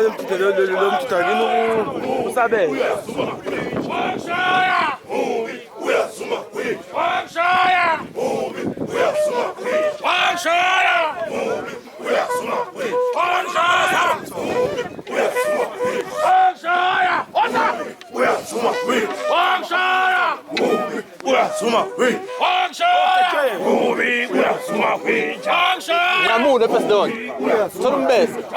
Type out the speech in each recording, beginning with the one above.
le petit tagino, vous savez. L'amour de Pesdon. Sono un bestia.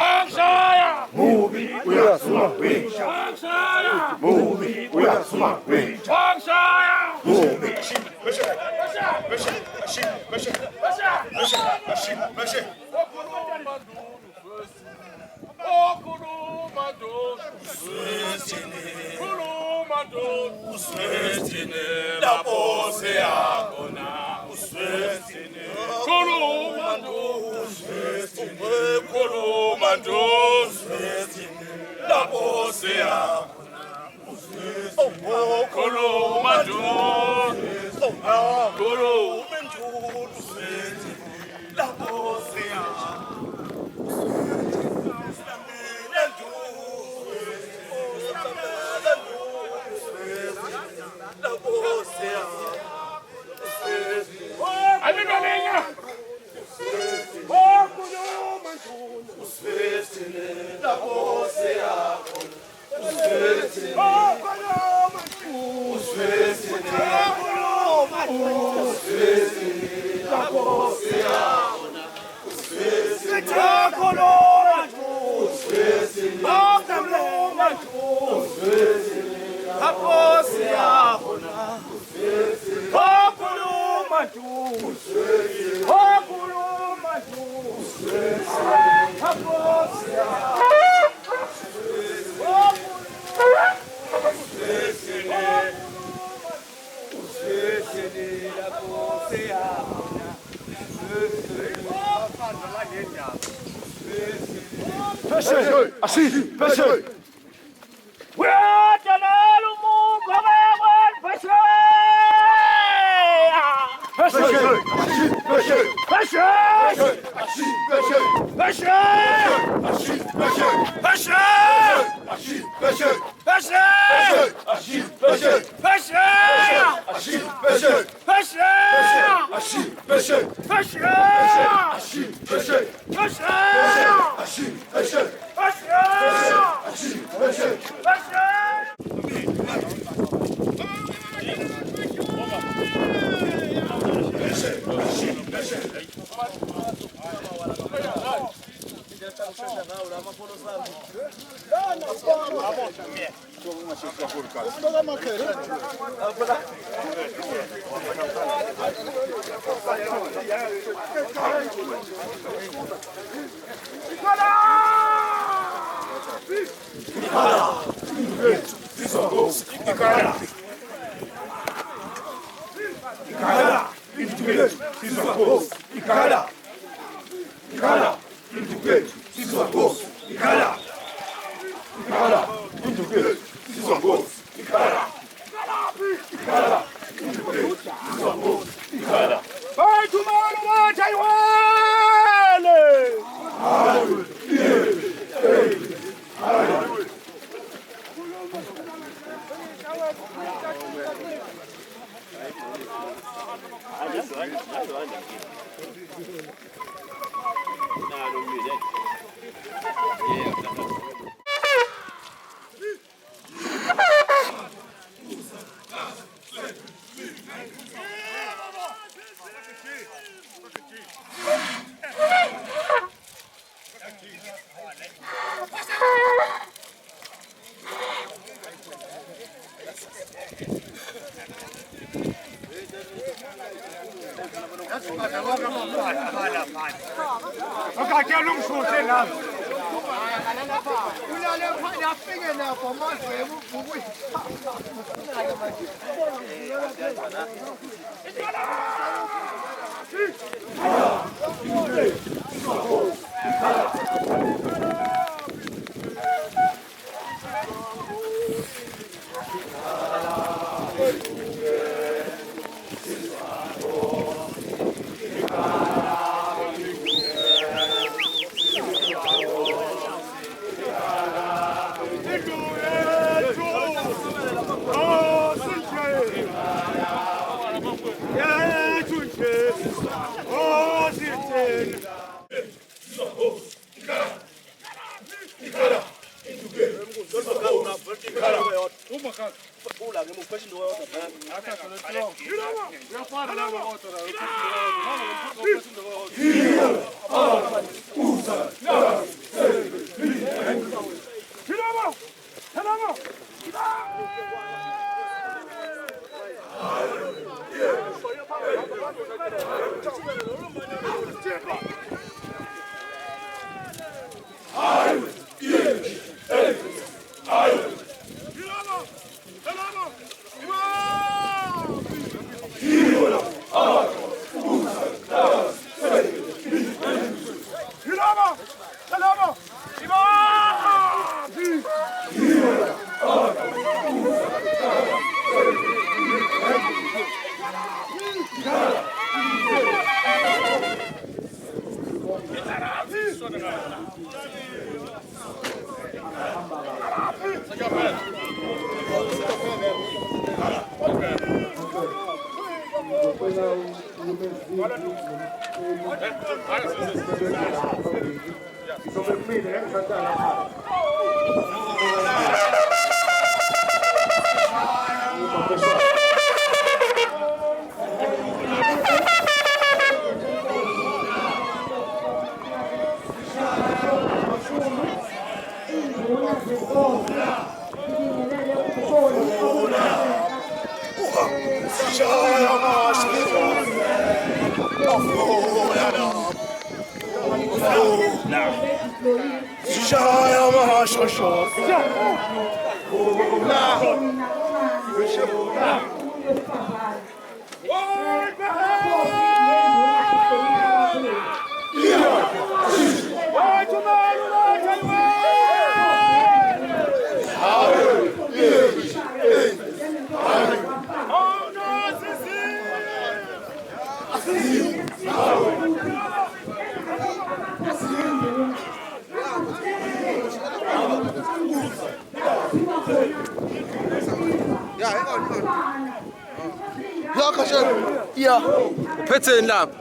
Uphethe lapha.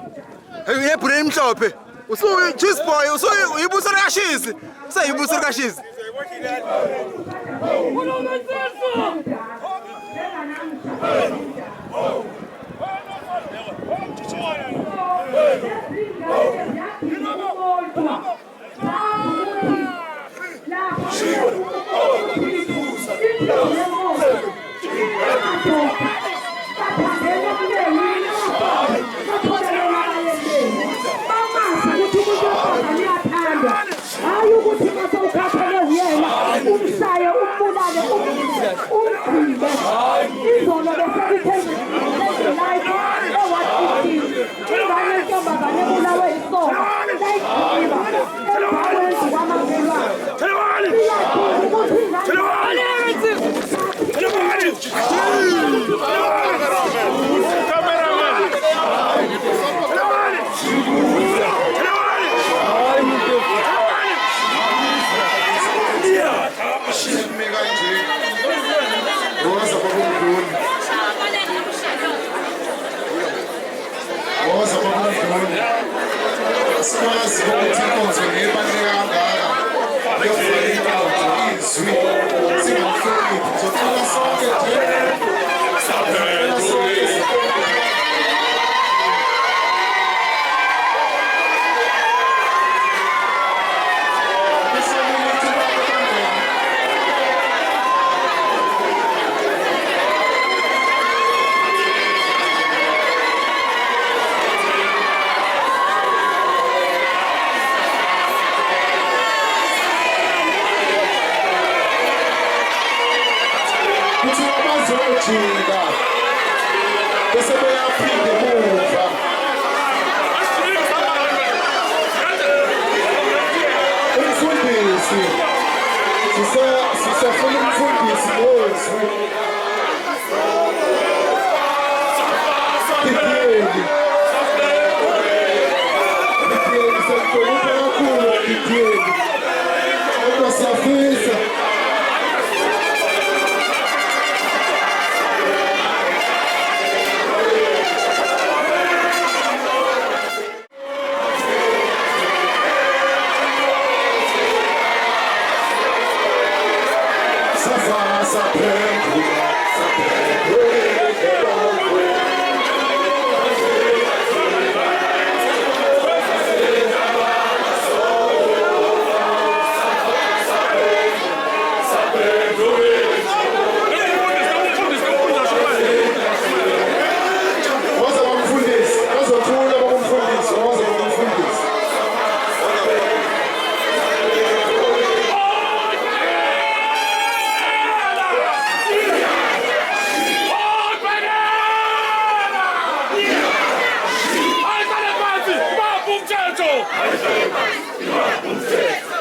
Ngebhule emhlophe. Juice boy, uyibuso likashizi. Useyibuso likashizi.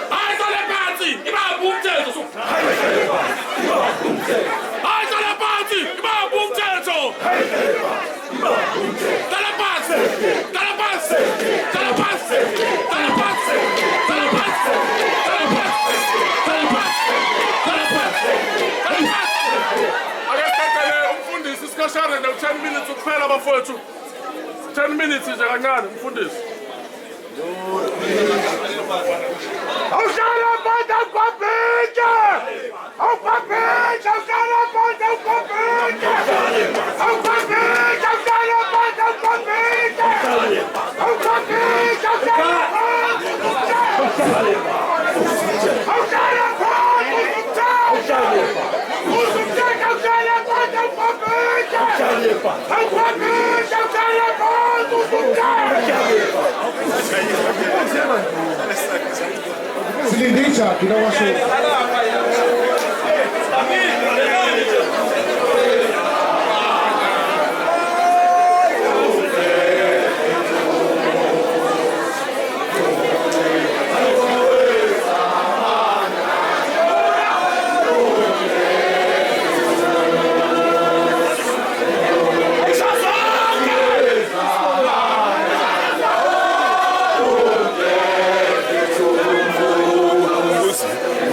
Haitale päätsi! Ibang bumtseso! Haitale päätsi! Ibang bumtseso! Tala passe! Tala passe! Tala passe! Tala passe! Tala passe! Tala passe! Tala passe! Tala passe! Tala passe! Akekekele umfundisi sikhashana nje 10 minutes kuphela bafowethu. 10 minutes nje kancane umfundisi. Ausala banda kopinje! Au kopinje, ausala banda kopinje! Au kopinje, ausala banda kopinje! Au kopinje, ausala banda kopinje! Ausala banda kopinje! Ausala banda kopinje! Au kopinje, ausala banda kopinje! Silindisha kinawasho.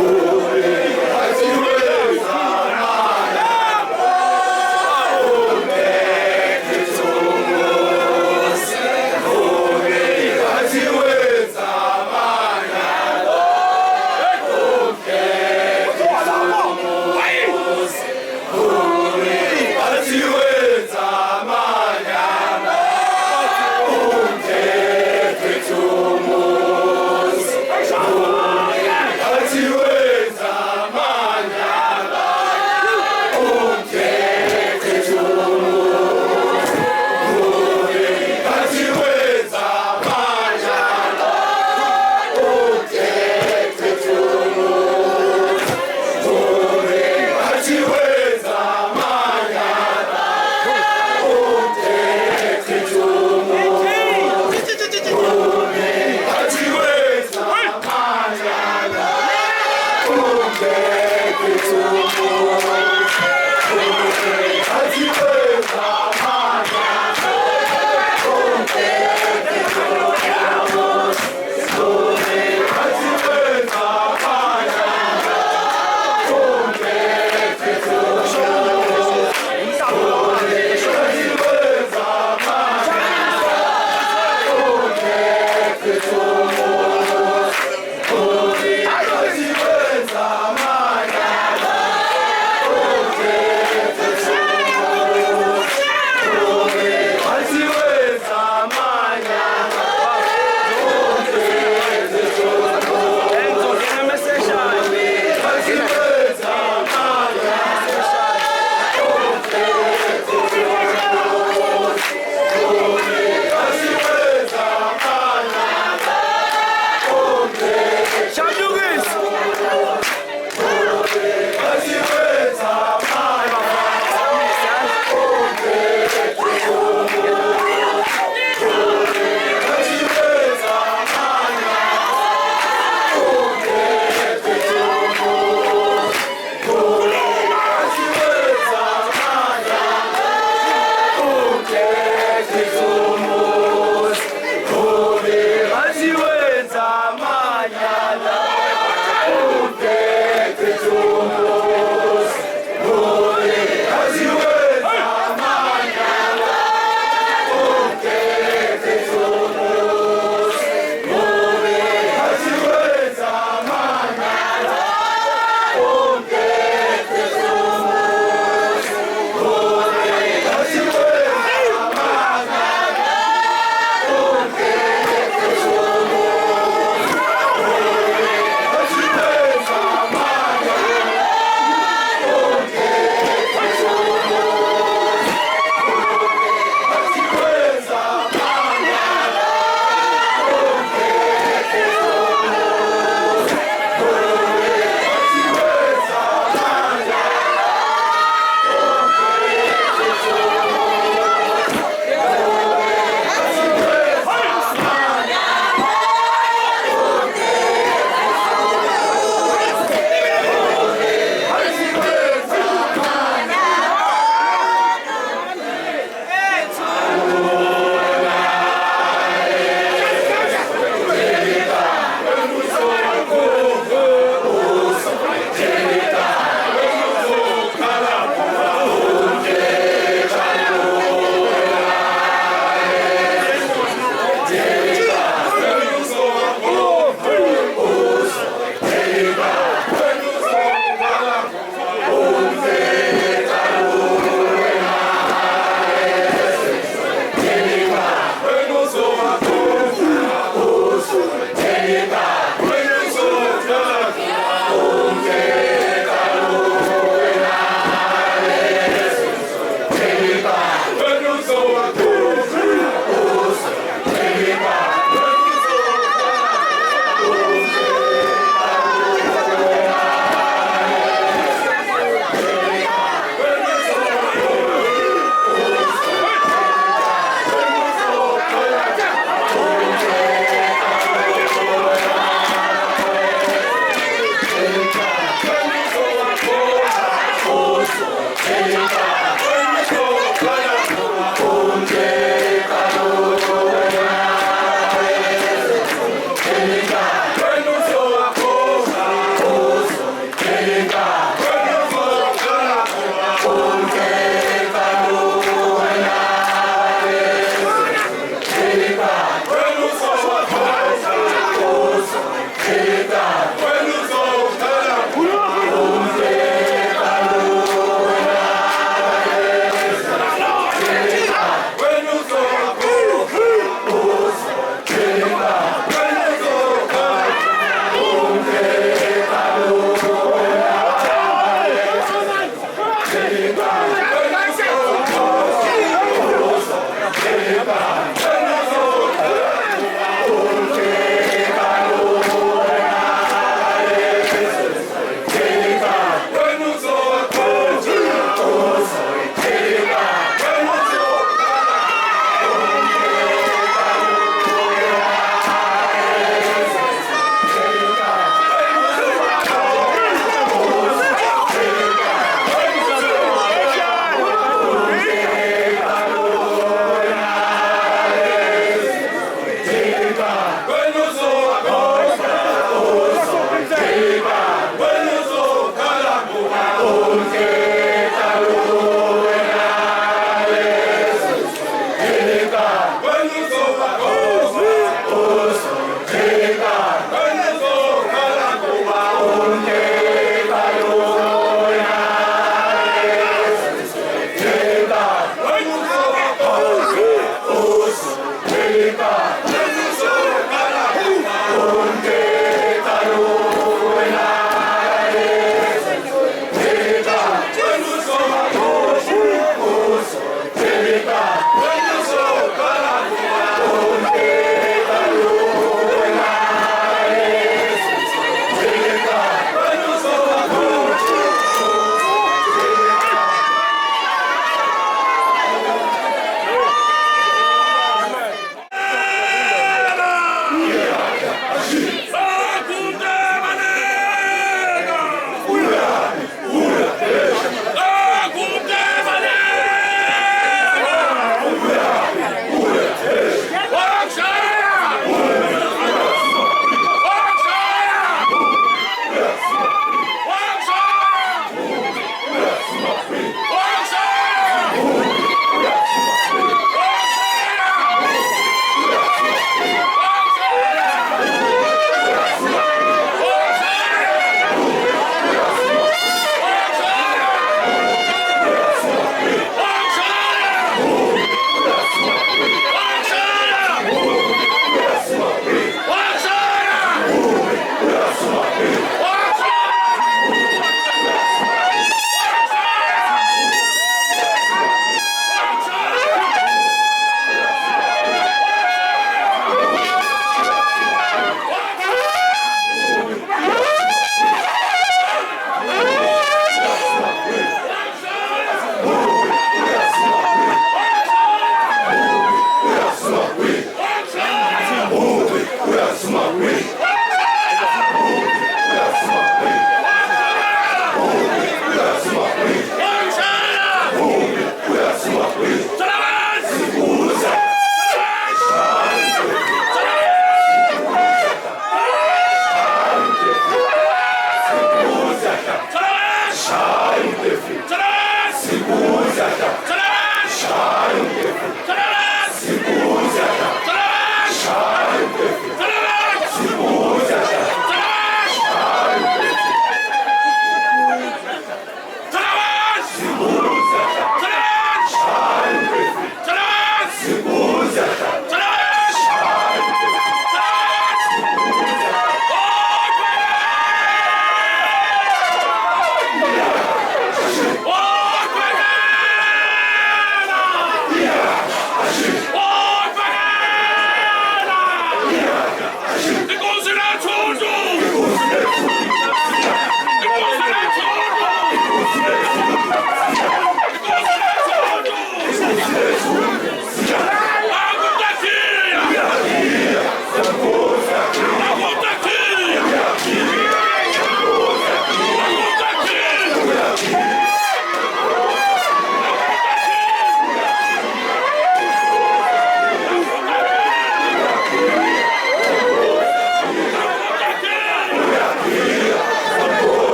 Oh,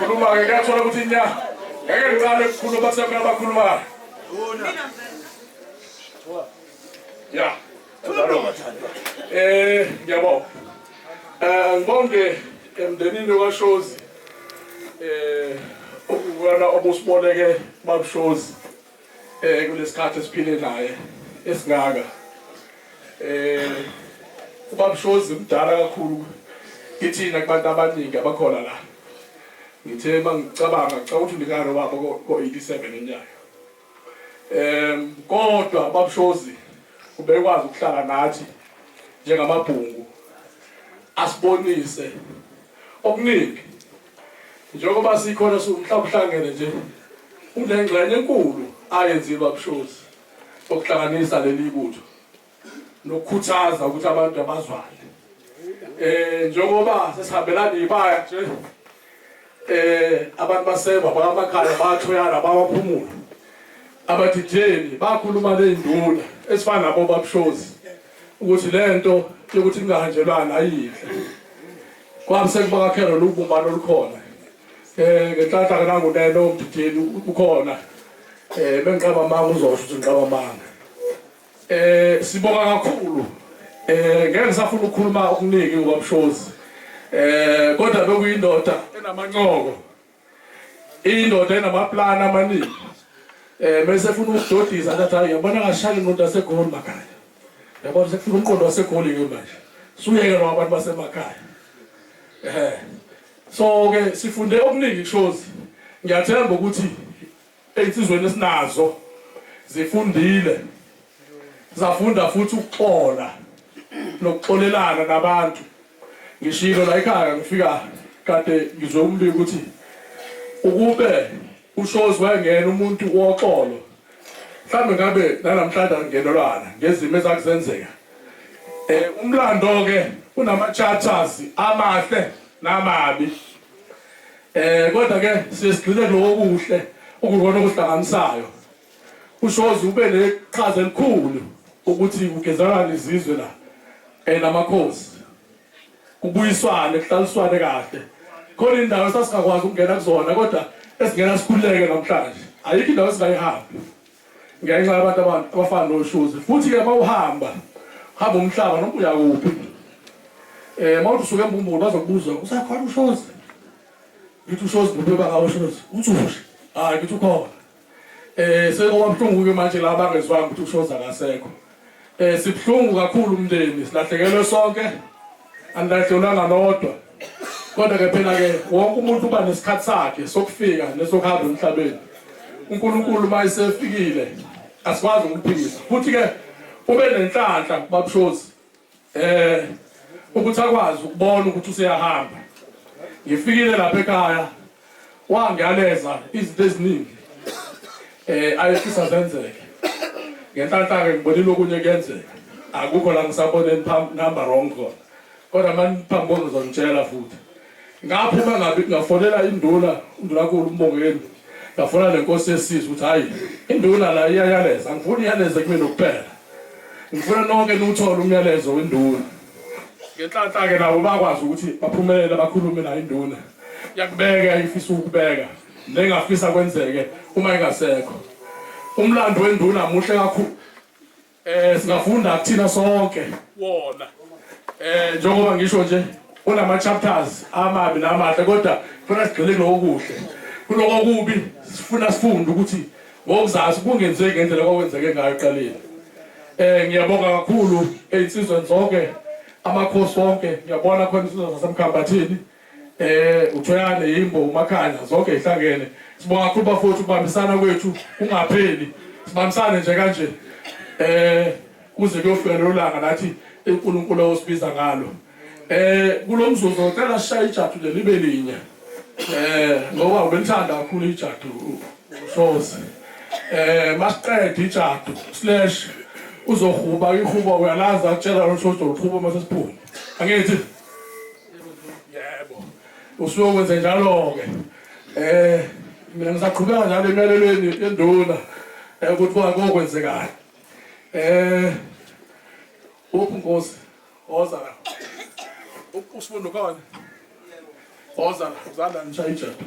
Khuluma-ke kuyathola ukuthi nya ngeke ngiqale ukukhuluma kusemela abakhulumayo. Ya. Ngiyabonga. Ngibonge emndenini kaShozi ukubona obusiboleke babuShozi kulesikhathi esiphile naye esingaka. UbabuShozi mdala kakhulu kithina kubantu abaningi abakhona la. Ngithe mangicabanga ukuthi ulikano baba ko-87 enyaka. Kodwa ubabuShozi ubekwazi ukuhlala nathi njengamabhungu asibonise okuningi njengoba sikhona mhlawumbe uhlangene nje unengxenye enkulu ayenzile ubabuShozi okuhlanganisa leli butho nokukhuthaza ukuthi abantu abazwane njengoba sesihambelana ibaya nje abantu baseba bamakhaya bathoyana bawaphumula abadijeni bakhuluma lenduna esifana nabo babuShozi ukuthi lento yokuthi kungahanjelwana ayihle kwabe sekubakakhelwa lokubumbano olukhona ngenhlanhla nangunene omdideni ukhona bengiqaba amanga uzosho ukuthi ngiqaba amanga sibonga kakhulu ngeke ngisafuna ukukhuluma okuningi ngobabuShozi kodwa bekuyindoda enamanqoko indoda enamaplani amaningi bese funa ukudodisa ngathi hayi yabona ngashaya umuntu waseGoli makhaya yabona sekufika umqondo waseGoli ke manje suyeke nabantu basemakhaya so ke sifunde okuningi kuShozi ngiyathemba ukuthi einsizweni esinazo zifundile zafunda futhi ukuxola nokuxolelana nabantu ngishilo la ekhaya ngifika kade ngizwe umbiko ukuthi ukube uShozi wayengena umuntu woxolo mhlawumbe ngabe namhlanje angenelwana ngezimo ezakuzenzeka umlando ke unama chapters amahle namabi kodwa ke sisigcine lokuhle ukubona ukuhlanganisayo uShozi ube neqhaza elikhulu ukuthi ugezalana izizwe la namakhosi kubuyiswane kuhlaliswane kahle khona indawo sasingakwazi ukungena kuzona kodwa esingena sikhuleke namhlanje ayikho indawo esingayihambi ngenxa yabantu abafana noShozi futhi ke mawuhamba hamba umhlaba noma uya kuphi mawuthi usuke eMbumbulu bazokubuza usakhona uShozi ngithi uShozi bubeba ngawo uShozi uthushe hayi ngithi ukhona sekubabhlungu ke manje la bangezwanga ukuthi uShozi akasekho sibhlungu kakhulu umndeni silahlekelwe sonke anilahlelanga nodwa kodwa ke phela ke wonke umuntu uba nesikhathi sakhe sokufika nesokuhamba emhlabeni uNkulunkulu mayisefikile asikwazi ukuphikisa futhi ke ube nenhlanhla babuShozi ukuthi akwazi ukubona ukuthi useyahamba ngifikile lapha ekhaya wangiyaleza izinto eziningi ayefisa zenzeke ngenhlanhla ke ngibonile okunye kuyenzeka akukho la ngisabone number wrong kodwa manje phambi ngizongitshela futhi ngaphuma ngabe ngafonela induna kakhulu umbongeni ngafuna lenkosi yesizwe ukuthi hayi induna la iyayaleza ngifuna iyaleze kumina kuphela ngifuna nonke nuthole umyalezo wenduna ngenhlanhla ke nabo bakwazi ukuthi baphumelele bakhulume nayo induna yakubeka ifisa ukubeka nengafisa kwenzeke uma ingasekho umlando wenduna muhle kakhulu singafunda kuthina sonke wona njengoba ngisho nje unama chapters amabi namahle kodwa kufanele sigcine lokuhle kulokubi sifuna sifunde ukuthi ngokuzazi kungenzeki ngendlela okwenzeke ngayo eqaleni ngiyabonga kakhulu einsizweni zonke amakhosi wonke ngiyabona khona isizwe sasemkhambathini uThoyane Yimbo uMakhanya zonke ihlangene sibonga kakhulu bafowethu ukubambisana kwethu kungapheli sibambisane nje kanje kuze kuyofika lo langa nathi uNkulunkulu osibiza ngalo kulomzuzu ngicela sishaya ijathu le libe linye ngoba ubelithanda kakhulu ijathu uShozi masiqede ijathu / uzohuba ihubo uyalaza akutshela lo Shozi uzohuba mase siphuma angithi yebo usuyokwenza njalo ke mina ngisaqhubeka njalo emelelweni yenduna ukuthi kwakwenzekala uNkosi oza la usifundo khona oza la uzala nje ijathu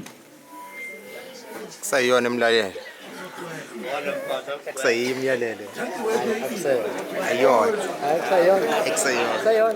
Sayon mlalele. Sayim yalele. Ayon. Sayon.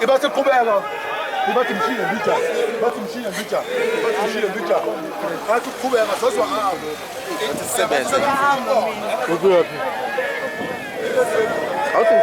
E bate kubeka. E bate mshile mbicha. Bate mshile mbicha. Bate mshile mbicha. Bate kubeka sasa hapo. Sebenza. Uko wapi? Autumn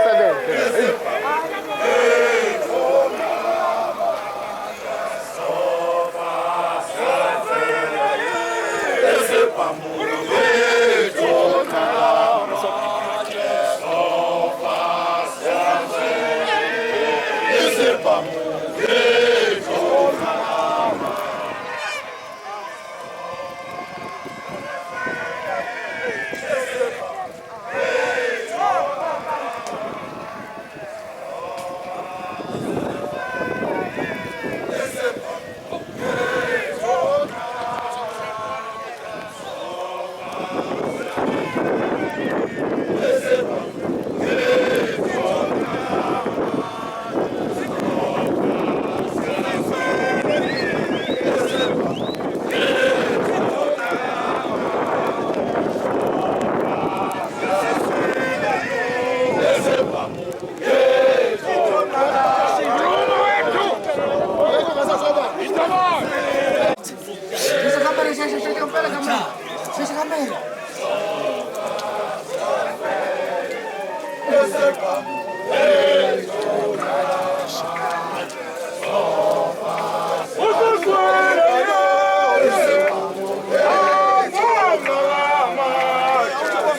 我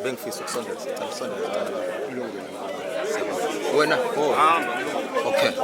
Bem fixe, 600. Buena. Okay.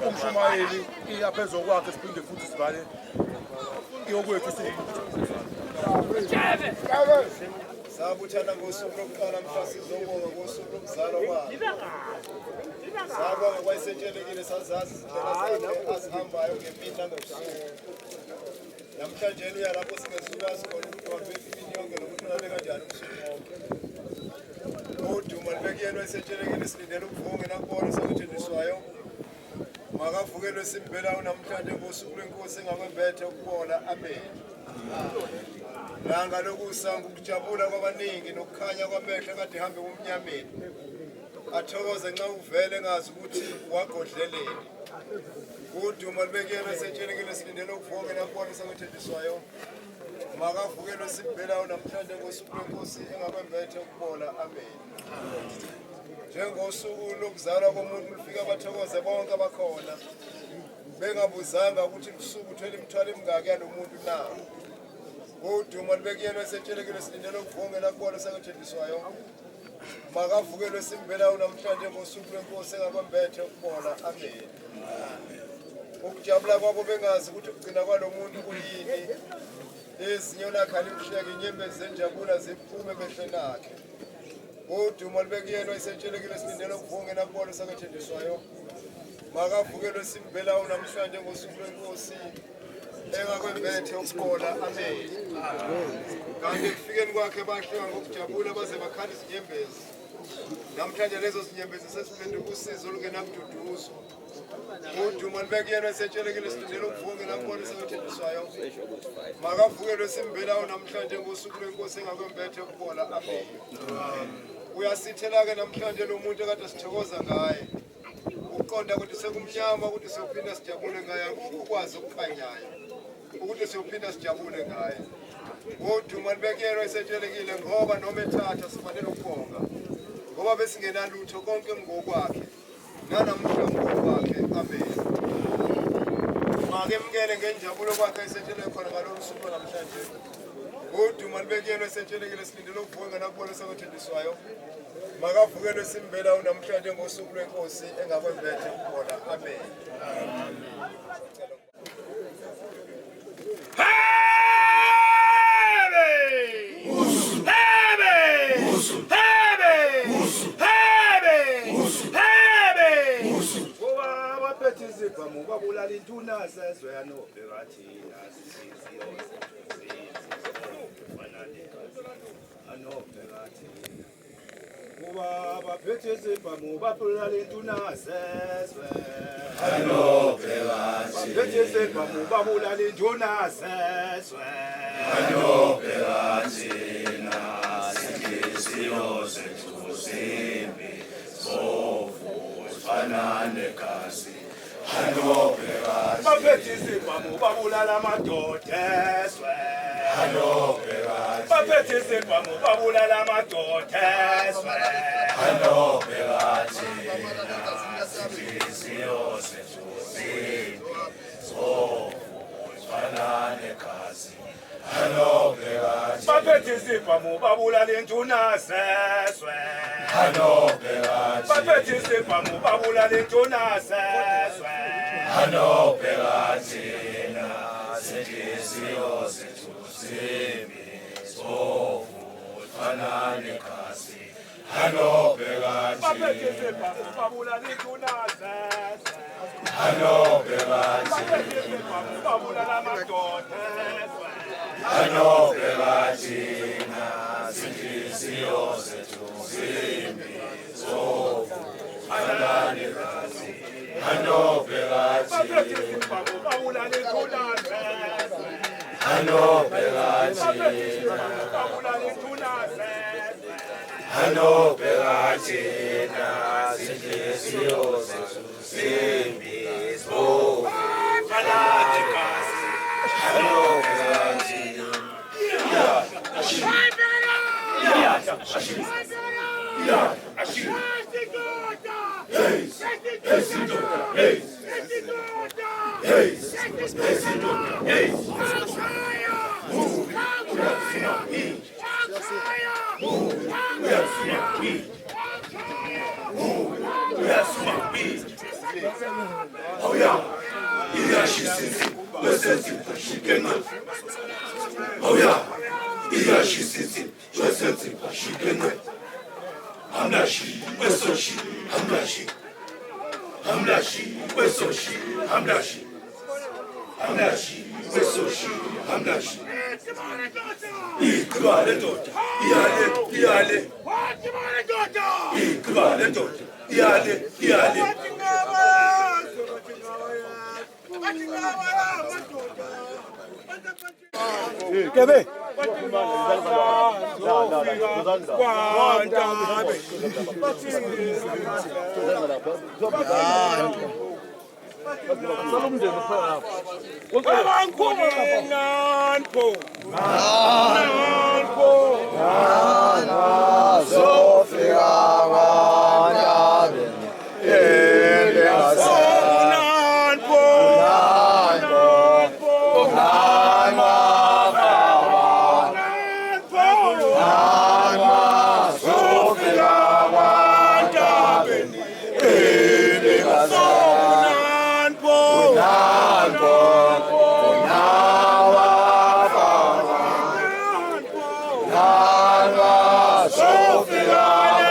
Umshumayeli iyaphezulu kwakhe siphinde futhi sivale iyokwethu sabuthana ngosuku lokuqala mhla sizobonga ngosuku lokuzalwa kwakhe. Sabonga kwayisentshelekile sazazi izindlela zakhe azihambayo ngemini nangobusuku. Namhlanje uya lapho singezukwazi khona ukuthi wambeka imini yonke nokuthi ulabe kanjani ubusuku bonke. Uduma libekuyena wayisentshelekile silindele ukuvunga nakubona sakuthendiswayo. Makavukelwe simbelayo namhlanje ngosuku lwenkosi engakwembethe ukubola. Amen. Langa lokusanga ukujabula kwabaningi nokukhanya kwamehlo kade hambe kumnyameni. Athokoze nxa uvele ngazi ukuthi wagodleleni. Uduma libekuyena wayisentshelekile silindele ukuvunga nakubona sakuthendiswayo. Makavukelwe simbelayo namhlanje ngosuku lwenkosi engakwembethe ukubola. Amen. Njengosuku lokuzalwa komuntu lufika bathokoze bonke abakhona bengabuzanga ukuthi usuku uthwele imithwalo emingaki yalo muntu na. Uduma libekuyena wayisentshelekile silindele ukuvunga nakubona sakuthendiswayo. Makavukelwe simbelayo namhlanje ngosuku lwenkosi engakwembethe ukubola. Amen. Ukujabula kwabo bengazi ukuthi ukugcina kwalo muntu kuyini. Izinyo lakhe alimhleke inyembezi zenjabula ziphume emehlweni akhe. udumo libekuyena oyisentshelekile silindele ukuvunga nakubona sakathendiswayo makavukelwe simbela unamhlanje ngosuku lwenkosi engakwembethe ukubola amen kanti ekufikeni kwakhe bahleka ngokujabula baze bakhala izinyembezi namhlanje lezo zinyembezi sesiphenduka usizo olungenakududuzo udumo libekuyena oyisentshelekile silindele ukuvunga nakubona sakathendiswayo makavukelwe simbela namhlanje ngosuku lwenkosi engakwembethe ukubola amen uyasithela-ke namhlanje lo muntu ekade sithokoza ngaye uqonda ukuthi sekumnyama ukuthi siyophinda sijabule ngaye ukwazi ukukhanyayo ukuthi siyophinda sijabule ngaye uduma libekuyena oyisentshelekile ngoba noma ethatha sifanele ukubonga ngoba besingenalutho konke ngokwakhe nanamhla ngokwakhe amen makemukele ngenjabulo kwakhe ayisentsheleke khona ngalo suku namhlanje uduma libekuyena oyisentshelekile silindele ukuvunga nakubona sakathendiswayo makavukelwe simbela unamhlanje ngosuku lwenkosi engakwembethe ukubona amen Sofia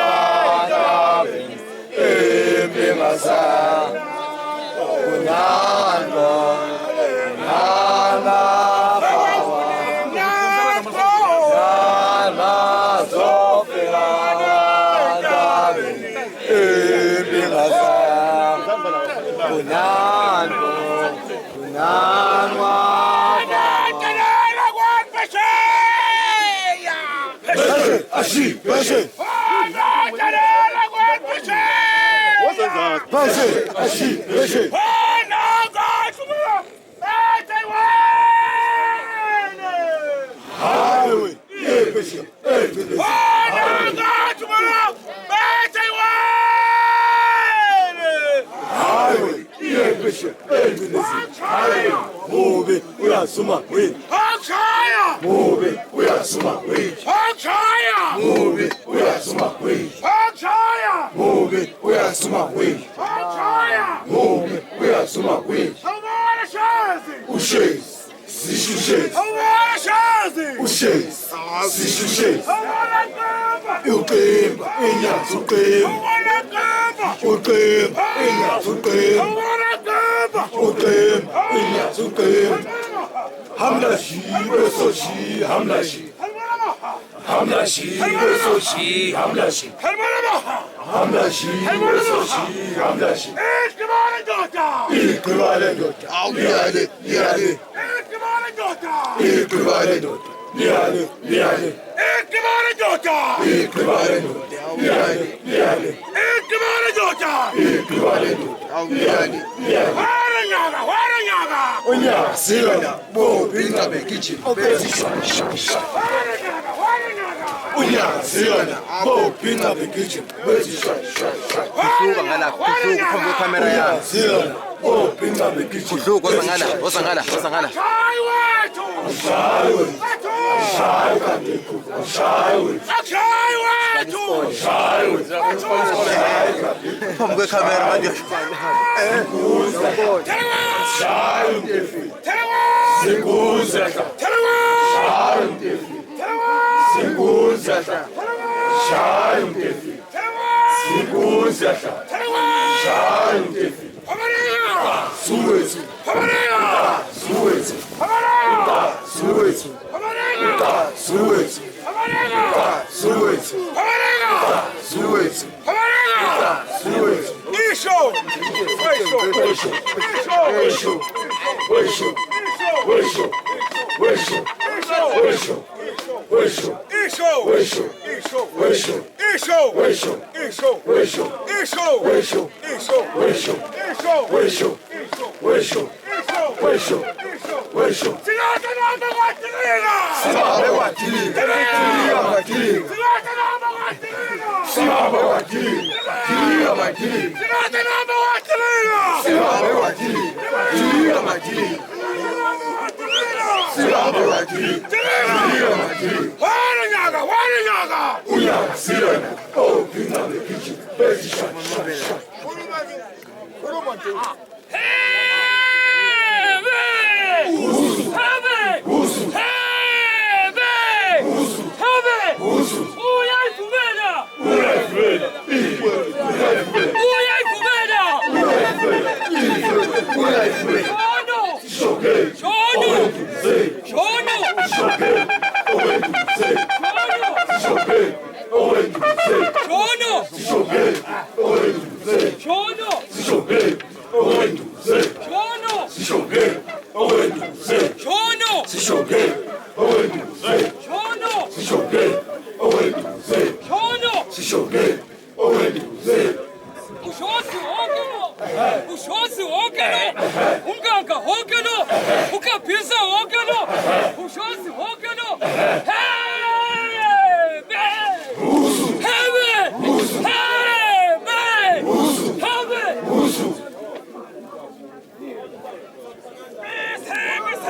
Ushosi wonke lo, umganga wonke lo, ukaphiza